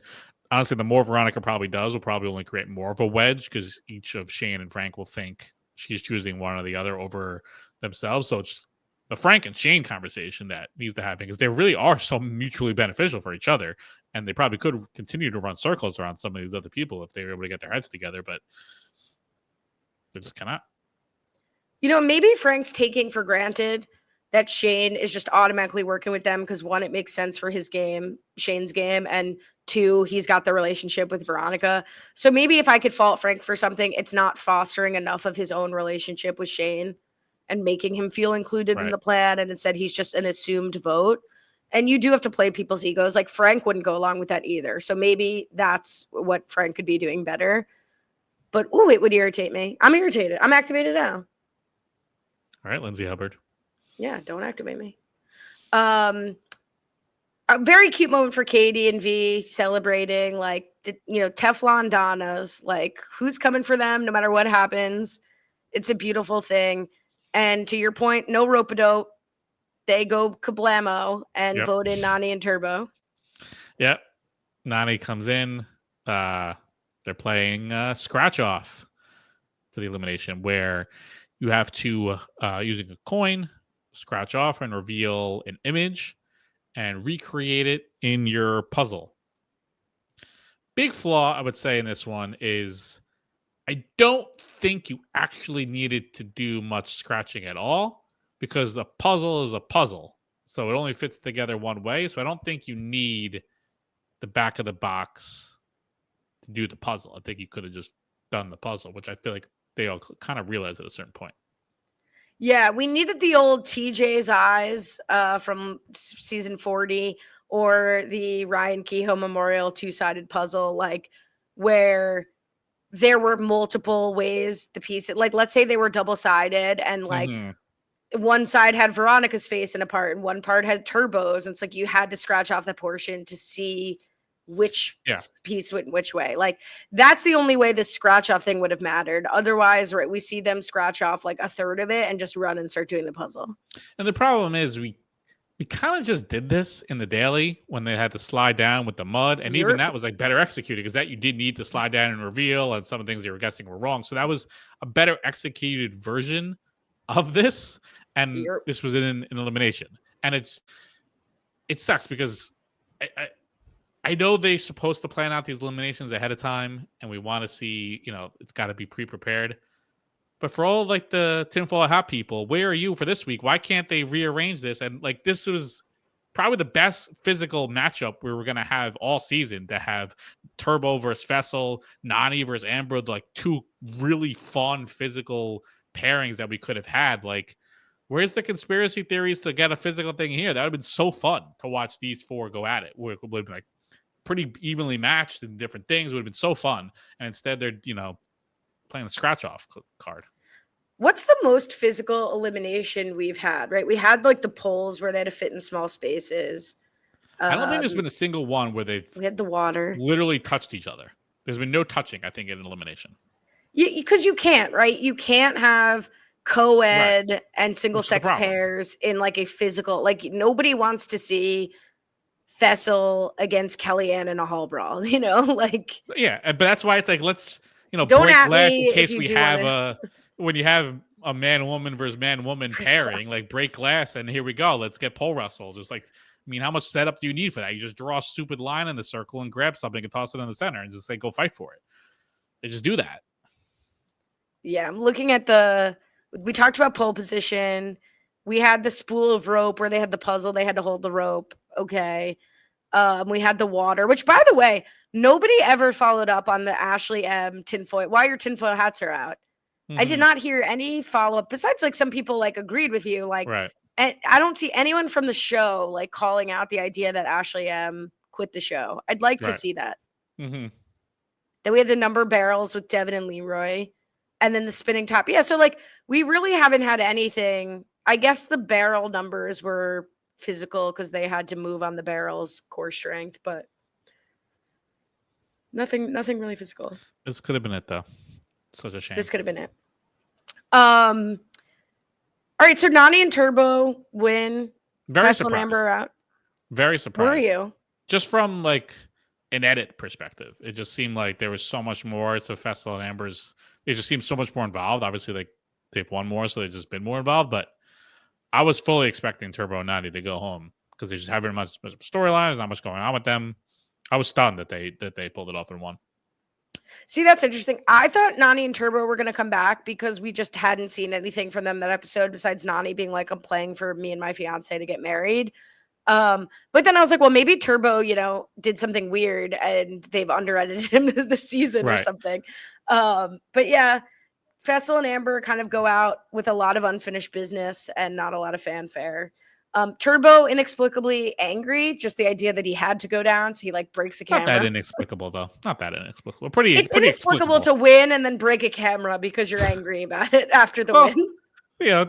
S1: honestly the more Veronica probably does will probably only create more of a wedge because each of Shane and Frank will think she's choosing one or the other over themselves. So it's the Frank and Shane conversation that needs to happen, because they really are so mutually beneficial for each other, and they probably could continue to run circles around some of these other people if they were able to get their heads together, but they just cannot.
S2: Maybe Frank's taking for granted that Shane is just automatically working with them because one, it makes sense for his game, Shane's game, and two, he's got the relationship with Veronica. So maybe if I could fault Frank for something, it's not fostering enough of his own relationship with Shane and making him feel included in the plan, and instead he's just an assumed vote. And you do have to play people's egos. Like Frank wouldn't go along with that either. So maybe that's what Frank could be doing better. But it would irritate me. I'm irritated. I'm activated now.
S1: All right, Lindsay Hubbard.
S2: Yeah, don't activate me. A very cute moment for Katie and V celebrating, like, Teflon Donnas, like, who's coming for them no matter what happens. It's a beautiful thing. And to your point, no rope-a-dope. They go kablamo and vote in Nany and Turbo.
S1: Yep. Nany comes in. They're playing scratch off for the elimination, where you have to, using a coin, scratch off and reveal an image and recreate it in your puzzle. Big flaw, I would say, in this one is I don't think you actually needed to do much scratching at all, because the puzzle is a puzzle. So it only fits together one way. So I don't think you need the back of the box to do the puzzle. I think you could have just done the puzzle, which I feel like they all kind of realized at a certain point.
S2: Yeah, we needed the old TJ's eyes from season 40 or the Ryan Kehoe Memorial two-sided puzzle, like where there were multiple ways the piece, like let's say they were double-sided and like one side had Veronica's face in a part and one part had Turbo's. And it's like you had to scratch off the portion to see which piece went which way. Like that's the only way this scratch off thing would have mattered. Otherwise, right, we see them scratch off like a third of it and just run and start doing the puzzle.
S1: And the problem is we kind of just did this in the daily when they had to slide down with the mud. And even that was like better executed because that you did need to slide down and reveal, and some of the things they were guessing were wrong. So that was a better executed version of this. And this was in an elimination. And it sucks because I know they're supposed to plan out these eliminations ahead of time, and we want to see, it's got to be pre-prepared. But for all like the tinfoil hat people, where are you for this week? Why can't they rearrange this? And like this was probably the best physical matchup we were going to have all season, to have Turbo versus Fessel, Nani versus Amber, like two really fun physical pairings that we could have had. Like, where's the conspiracy theories to get a physical thing here? That would have been so fun to watch these four go at it. Would have been like pretty evenly matched in different things. Would have been so fun. And instead they're, playing the scratch off card.
S2: What's the most physical elimination we've had, right? We had like the polls where they had to fit in small spaces.
S1: I don't think there's been a single one where we
S2: had the water
S1: literally touched each other. There's been no touching, I think, in elimination.
S2: Because you can't, right? You can't have co-ed and single sex pairs in like a physical, like nobody wants to see Fessel against Kellyanne in a hall brawl, like.
S1: Yeah, but that's why it's like, let's,
S2: don't
S1: break
S2: at
S1: glass
S2: me
S1: in case
S2: if
S1: we have when you have a man-woman versus man-woman pairing, like break glass, and here we go. Let's get pole wrestles. Just like, how much setup do you need for that? You just draw a stupid line in the circle and grab something and toss it in the center and just say, go fight for it. They just do that.
S2: Yeah, I'm looking at we talked about pole position. We had the spool of rope where they had the puzzle. They had to hold the rope. Okay. We had the water, which, by the way, nobody ever followed up on the Ashley M tinfoil. Why your tinfoil hats are out. I did not hear any follow-up besides like some people like agreed with you. Like, and I don't see anyone from the show like calling out the idea that Ashley M quit the show. I'd like to see that. Then we had the number barrels with Devin and Leroy, and then the spinning top. Yeah. So like, we really haven't had anything. I guess the barrel numbers were physical because they had to move on the barrel's core strength, but nothing really physical.
S1: This could have been it though. Such a shame.
S2: This could have been it. All right, so Nani and Turbo win.
S1: Very
S2: Fessel
S1: surprised.
S2: and Amber are out.
S1: Very surprised.
S2: Were you?
S1: Just from like an edit perspective, it just seemed like there was so much more to Fessel and Amber's. It just seemed so much more involved. Obviously, like they've won more, so they've just been more involved. But I was fully expecting Turbo and Nani to go home because they just haven't much storyline. There's not much going on with them. I was stunned that they pulled it off and won.
S2: See, that's interesting. I thought Nani and Turbo were going to come back because we just hadn't seen anything from them that episode besides Nani being like, I'm playing for me and my fiance to get married. But then I was like, well, maybe Turbo, did something weird and they've under-edited him this season or something. But yeah, Fessel and Amber kind of go out with a lot of unfinished business and not a lot of fanfare. Turbo inexplicably angry, just the idea that he had to go down, so he like breaks a camera.
S1: Not that inexplicable though. Not that inexplicable. It's
S2: pretty inexplicable to win and then break a camera because you're angry about it after the win.
S1: Yeah, well,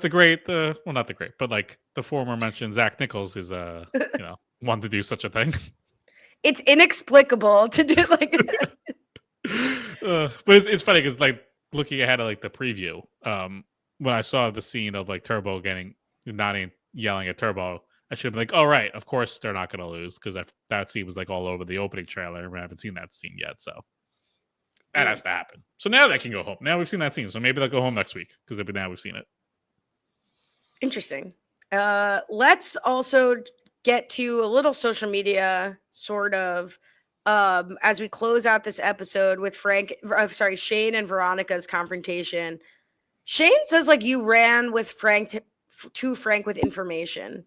S1: not the great, but like the former mentioned Zach Nichols is one to do such a thing.
S2: It's inexplicable to do like
S1: but it's funny because like looking ahead at like the preview, when I saw the scene of like Turbo getting Nani yelling at Turbo, I should have been like, oh, right, of course they're not going to lose because that scene was like all over the opening trailer and I haven't seen that scene yet, so that has to happen. So now they can go home. Now we've seen that scene, so maybe they'll go home next week because now we've seen it.
S2: Interesting. Let's also get to a little social media sort of as we close out this episode with Shane and Veronica's confrontation. Shane says like you ran with Frank to Frank with information.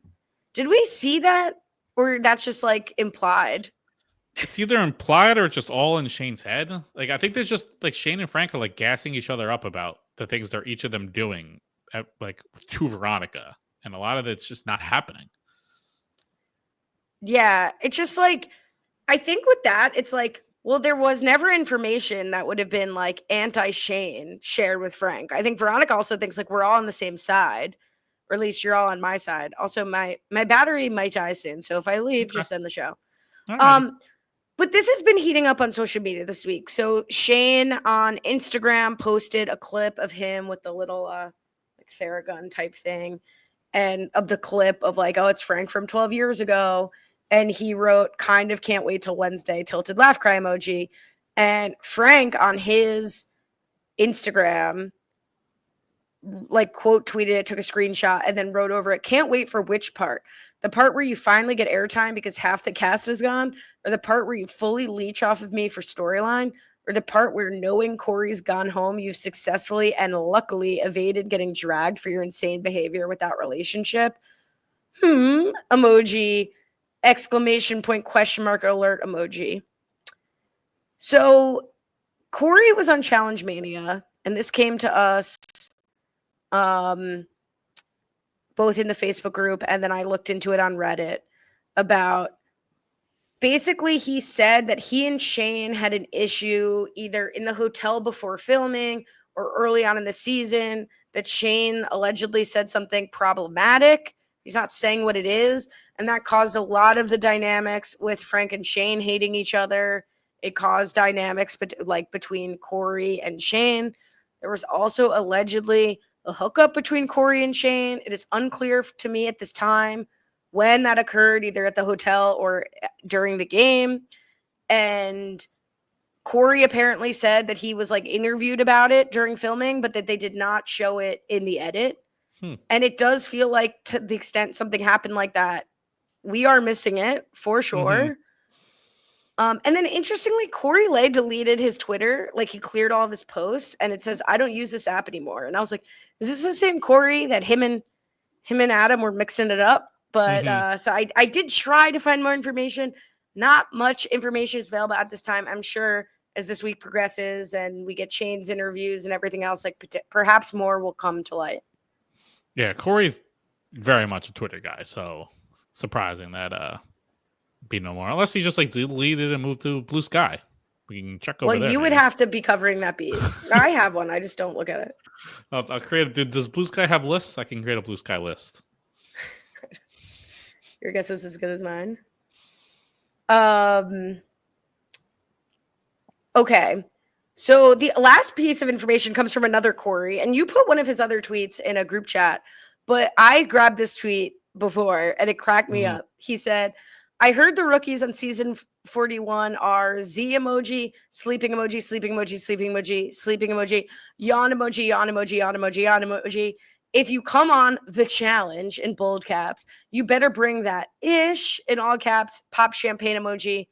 S2: Did we see that, or that's just like implied?
S1: It's either implied or it's just all in Shane's head. Like I think there's just like Shane and Frank are like gassing each other up about the things they're each of them doing like to Veronica, and a lot of it's just not happening.
S2: Yeah, it's just like, I think with that, it's like, well, there was never information that would have been like anti-Shane shared with Frank. I think Veronica also thinks like we're all on the same side, or at least you're all on my side. Also, my battery might die soon, so if I leave,
S1: Okay.
S2: just end the show.
S1: Alrighty.
S2: But this has been heating up on social media this week. So Shane on Instagram posted a clip of him with the little like Theragun type thing, and of the clip of like, oh, it's Frank from 12 years ago. And he wrote, kind of can't wait till Wednesday, tilted laugh cry emoji. And Frank on his Instagram, like, quote tweeted it, took a screenshot, and then wrote over it, can't wait for which part? The part where you finally get airtime because half the cast is gone, or the part where you fully leech off of me for storyline, or the part where, knowing Corey's gone home, you've successfully and luckily evaded getting dragged for your insane behavior with that relationship? Emoji, exclamation point, question mark, alert emoji. So Corey was on Challenge Mania, and this came to us both in the Facebook group, and then I looked into it on Reddit about, basically he said that he and Shane had an issue either in the hotel before filming or early on in the season, that Shane allegedly said something problematic. He's not saying what it is, and that caused a lot of the dynamics with Frank and Shane hating each other. It caused dynamics between Corey and Shane. There was also allegedly a hookup between Corey and Shane. It is unclear to me at this time when that occurred, either at the hotel or during the game. And Corey apparently said that he was like interviewed about it during filming, but that they did not show it in the edit. And it does feel like, to the extent something happened like that, we are missing it for sure. And then interestingly, Corey Lay deleted his Twitter. Like, he cleared all of his posts, and it says, I don't use this app anymore. And I was like, is this the same Corey that him and Adam were mixing it up? But so I did try to find more information. Not much information is available at this time. I'm sure as this week progresses and we get Shane's interviews and everything else, like perhaps more will come to light.
S1: Yeah, Corey's very much a Twitter guy, so surprising that be no more. Unless he just like deleted and moved to Blue Sky. We can check over there.
S2: Well, you would have to be covering that beat. I have one. I just don't look at it.
S1: I'll create. Does Blue Sky have lists? I can create a Blue Sky list.
S2: Your guess is as good as mine. Okay. So the last piece of information comes from another Corey, and you put one of his other tweets in a group chat, but I grabbed this tweet before and it cracked me up. He said, I heard the rookies on season 41 are Z emoji, sleeping emoji, sleeping emoji, sleeping emoji, sleeping emoji, yawn emoji, yawn emoji, yawn emoji, yawn emoji. If you come on the challenge in bold caps, you better bring that ish in all caps, pop champagne emoji,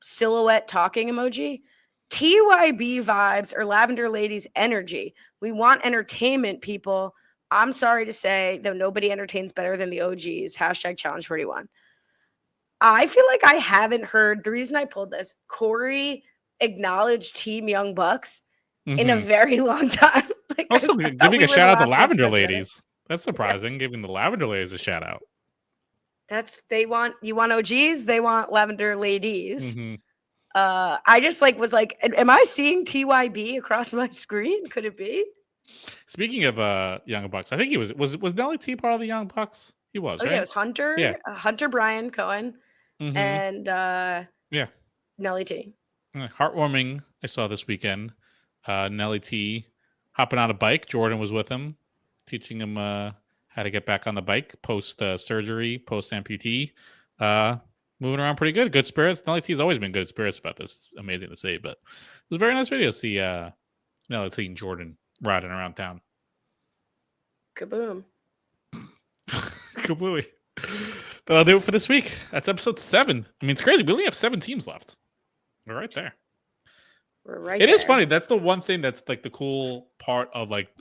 S2: silhouette talking emoji. TYB vibes or Lavender Ladies energy. We want entertainment, people. I'm sorry to say, though nobody entertains better than the OGs. Hashtag Challenge 41. I feel like I haven't heard, the reason I pulled this, Corey acknowledged Team Young Bucks in a very long time. Like,
S1: also, giving a shout out to Lavender Ladies. That's surprising, giving the Lavender Ladies a shout out.
S2: You want OGs, they want Lavender Ladies. I just was like, am I seeing TYB across my screen? Could it be?
S1: Speaking of Young Bucks, I think he was Nelly T part of the Young Bucks? He was, right?
S2: Yeah, it was Hunter.
S1: Yeah.
S2: Hunter Brian Cohen and Nelly T.
S1: Heartwarming. I saw this weekend. Nelly T hopping on a bike. Jordan was with him, teaching him how to get back on the bike post surgery, post amputee. Moving around pretty good. Good spirits. Nelly T's always been good spirits about this. Amazing to see, but it was a very nice video to see Nelly T and Jordan riding around town.
S2: Kaboom.
S1: Kablooey. That'll do it for this week. That's episode 7. I mean, it's crazy. We only have 7 teams left. We're right there. It is funny. That's the one thing that's like the cool part of like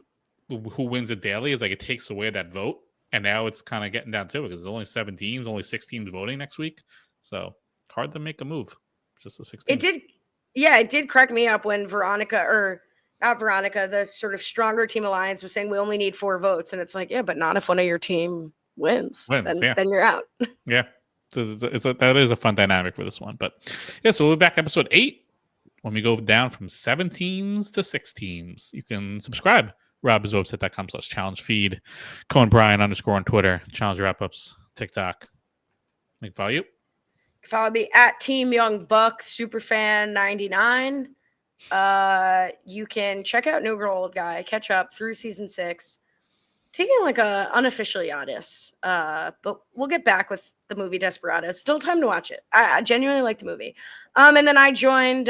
S1: who wins it daily is like it takes away that vote. And now it's kind of getting down to it because there's only 7 teams, only 6 teams voting next week. So hard to make a move. Just the 6 teams.
S2: It did crack me up when Veronica, or Veronica, the sort of stronger team alliance, was saying we only need 4 votes, and it's like, yeah, but not if one of your team wins. Then you're out.
S1: Yeah, so that is a fun dynamic for this one. But yeah, so we'll be back episode 8 when we go down from 7 teams to 6 teams. You can subscribe. RobIsWebsite.com/challenge feed. Cohen Brian _ on Twitter. Challenge wrap-ups. TikTok. They can follow you.
S2: Follow me at Team Young Buck Superfan 99. You can check out New Girl Old Guy, catch up through season 6. Taking like a unofficial hiatus, but we'll get back with the movie Desperados. Still time to watch it. I genuinely like the movie. And then I joined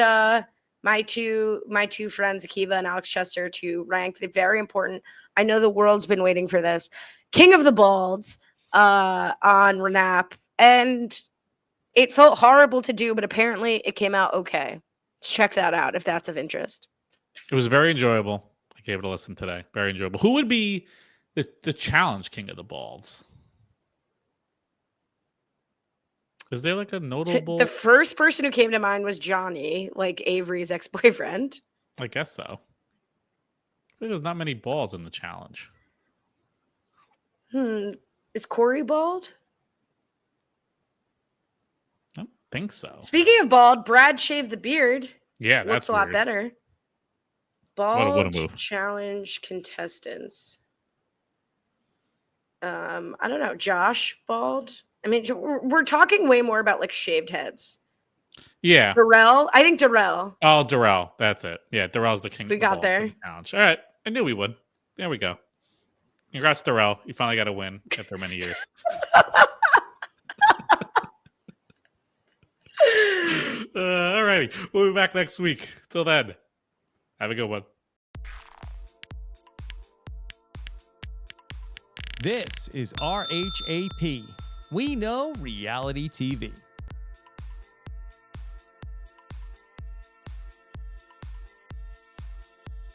S2: my two friends Akiva and Alex Chester to rank the very important. I know the world's been waiting for this. King of the Balds on RHAP, and it felt horrible to do, but apparently it came out okay. Check that out if that's of interest.
S1: It was very enjoyable. I gave it a listen today. Very enjoyable. Who would be the challenge King of the Balds? Is there like a notable?
S2: The first person who came to mind was Johnny, like Avery's ex-boyfriend.
S1: I guess so. I think there's not many balls in the challenge.
S2: Is Corey bald?
S1: I don't think so.
S2: Speaking of bald, Brad shaved the beard.
S1: Yeah,
S2: looks a lot better. Bald
S1: what a move.
S2: Challenge contestants. I don't know. Josh bald. I mean, we're talking way more about like shaved heads.
S1: Yeah.
S2: Darrell. I think Darrell.
S1: Oh, Darrell. That's it. Yeah, Darrell's the king.
S2: We got there.
S1: Challenge. All right. I knew we would. There we go. Congrats, Darrell. You finally got a win after many years. All righty. We'll be back next week. Till then, have a good one.
S3: This is RHAP. We know reality TV.